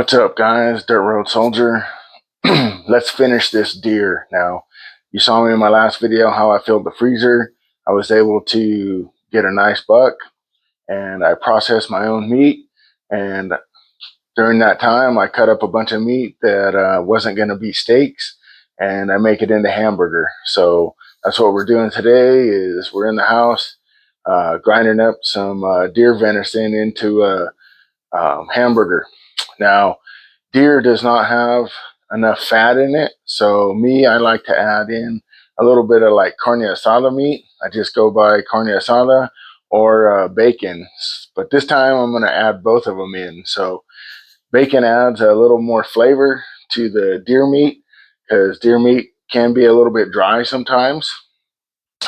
What's up, guys? Dirt Road Soldier. Let's finish this deer now. You saw me in my last video how I filled the freezer. I was able to get a nice buck, and I processed my own meat. And during that time, I cut up a bunch of meat that wasn't going to be steaks, and I make it into hamburger. So that's what we're doing today. Is we're in the house grinding up some deer venison into a hamburger. Now, deer does not have enough fat in it, so I like to add in a little bit of like carne asada meat. I just go by carne asada or bacon, but this time I'm going to add both of them in. So bacon adds a little more flavor to the deer meat because deer meat can be a little bit dry sometimes.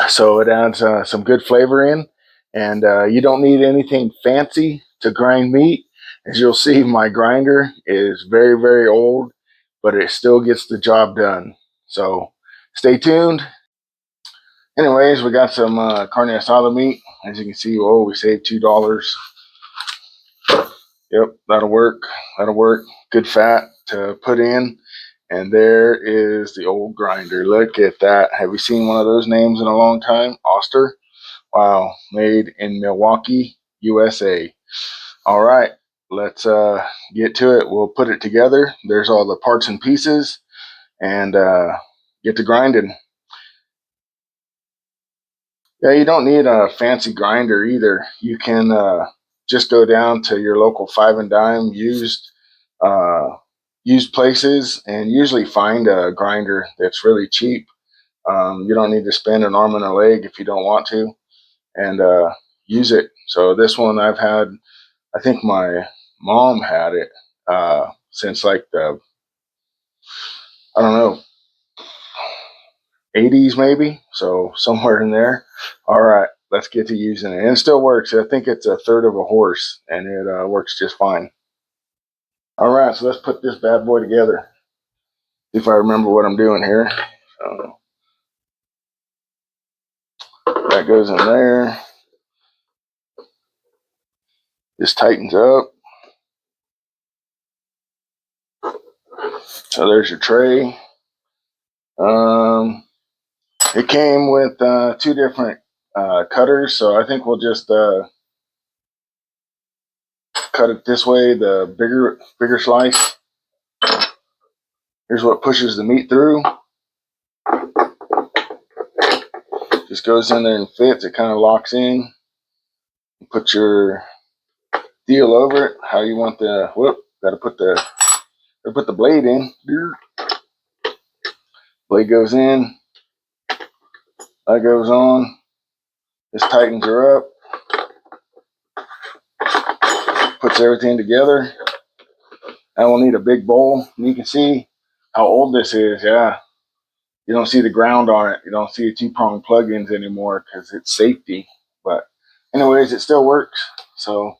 So it adds some good flavor in, and you don't need anything fancy to grind meat. As you'll see, my grinder is very, very old, but it still gets the job done. So stay tuned. Anyways, we got some carne asada meat. As you can see, we saved $2. Yep, that'll work. That'll work. Good fat to put in. And there is the old grinder. Look at that. Have you seen one of those names in a long time? Oster. Wow, made in Milwaukee, USA. All right, let's get to it. We'll put it together. There's all the parts and pieces, and get to grinding. Yeah, you don't need a fancy grinder either. You can just go down to your local 5 and dime used places and usually find a grinder that's really cheap. You don't need to spend an arm and a leg if you don't want to, and use it. So this one I've had, I think my mom had it since like I don't know, 80s maybe. So somewhere in there. All right, let's get to using it. And it still works. I think it's a third of a horse, and it works just fine. All right, so let's put this bad boy together. If I remember what I'm doing here. So that goes in there. This tightens up. So there's your tray. It came with 2 different cutters, so I think we'll just cut it this way, the bigger slice. Here's what pushes the meat through. Just goes in there and fits. It kind of locks in. You put your deal over it. How you want the Got to put the blade in. Blade goes in. That goes on. This tightens her up. Puts everything together. Now we'll need a big bowl. And you can see how old this is. Yeah. You don't see the ground on it. You don't see 2-prong plug-ins anymore because it's safety. But anyways, it still works. So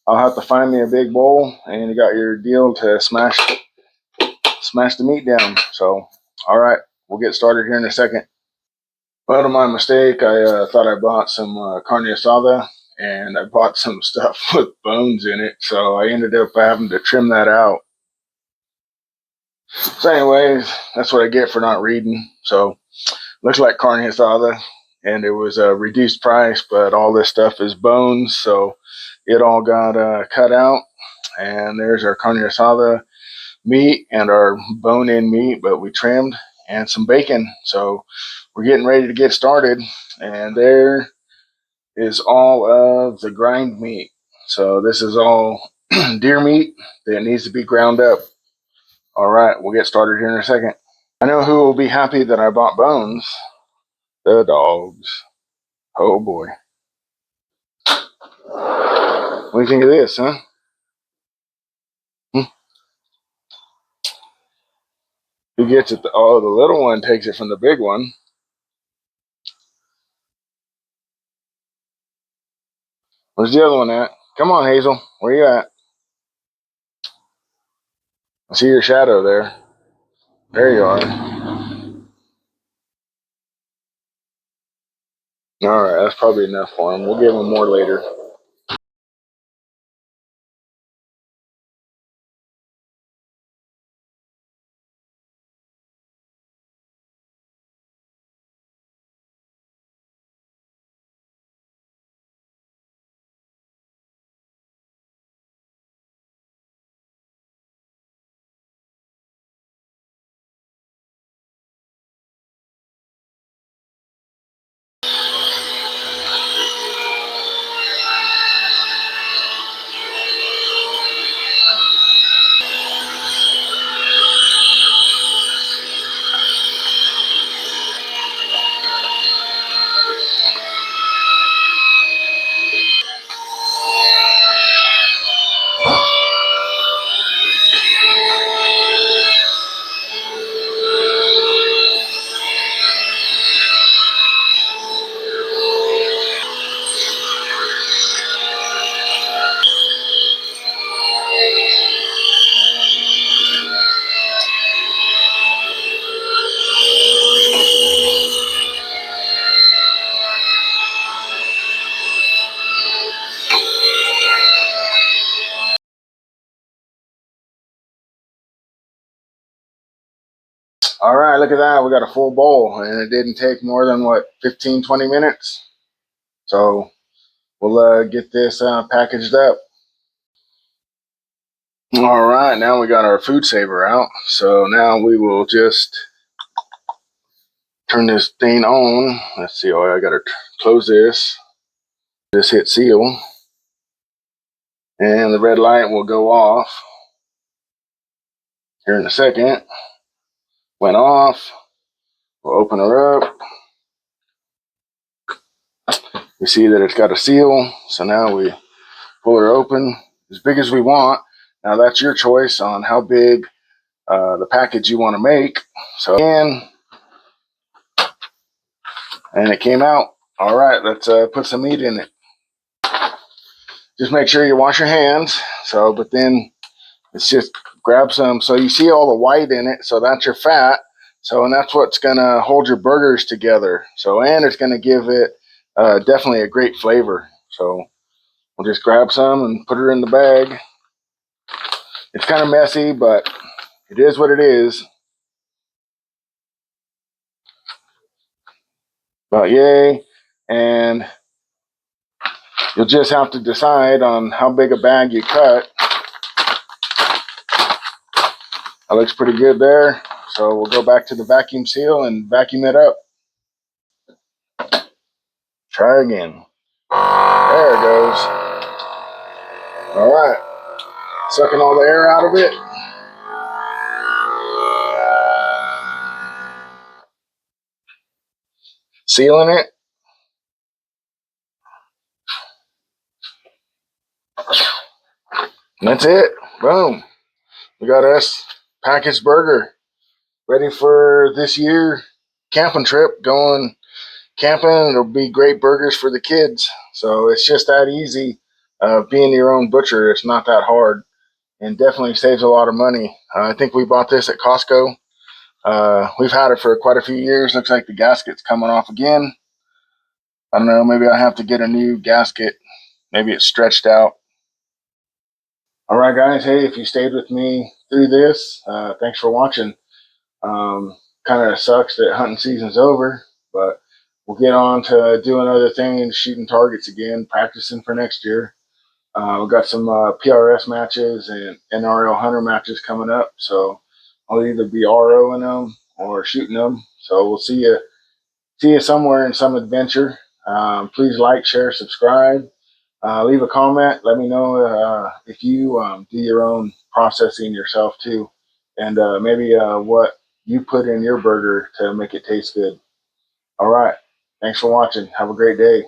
I'll have to find me a big bowl, and you got your deal to smash the meat down. So, all right, we'll get started here in a second. Well, to my mistake, I thought I bought some carne asada, and I bought some stuff with bones in it. So I ended up having to trim that out. So anyways, that's what I get for not reading. So looks like carne asada, and it was a reduced price, but all this stuff is bones, so it all got cut out. And there's our carne asada meat and our bone-in meat, but we trimmed, and some bacon. So we're getting ready to get started, and there is all of the grind meat. So this is all deer meat that needs to be ground up. All right, we'll get started here in a second. I know who will be happy that I bought bones. The dogs. Oh boy. What do you think of this, huh? Who gets it? Oh, the little one takes it from the big one. Where's the other one at? Come on, Hazel. Where you at? I see your shadow there. There you are. All right, that's probably enough for him. We'll give him more later. All right, look at that. We got a full bowl, and it didn't take more than, what, 15, 20 minutes? So we'll get this packaged up. All right, now we got our food saver out. So now we will just turn this thing on. Let's see. Oh, I got to close this. Just hit seal. And the red light will go off here in a second. Went off. We'll open her up. We see that it's got a seal. So now we pull her open as big as we want. Now that's your choice on how big the package you want to make. So, and it came out. All right, let's put some meat in it. Just make sure you wash your hands. So, but then it's just grab some. So you see all the white in it. So that's your fat. So, and that's what's going to hold your burgers together. So, and it's going to give it definitely a great flavor. So we'll just grab some and put her in the bag. It's kind of messy, but it is what it is. But yay. And you'll just have to decide on how big a bag you cut. That looks pretty good there. So we'll go back to the vacuum seal and vacuum it up. Try again. There it goes. All right. Sucking all the air out of it. Sealing it. And that's it. Boom. We got us packaged burger ready for this year camping trip. Going camping. It'll be great burgers for the kids. So it's just that easy. Being your own butcher, it's not that hard. And definitely saves a lot of money. I think we bought this at Costco. We've had it for quite a few years. Looks like the gasket's coming off again. I don't know, maybe I have to get a new gasket. Maybe it's stretched out. All right, guys. Hey, if you stayed with me through this, thanks for watching. Kind of sucks that hunting season's over, but we'll get on to doing other things, shooting targets again, practicing for next year. We've got some PRS matches and NRL hunter matches coming up, so I'll either be ROing them or shooting them. So we'll see you somewhere in some adventure. Please like, share, subscribe. Leave a comment. Let me know if you do your own processing yourself too, and maybe what you put in your burger to make it taste good. All right. Thanks for watching. Have a great day.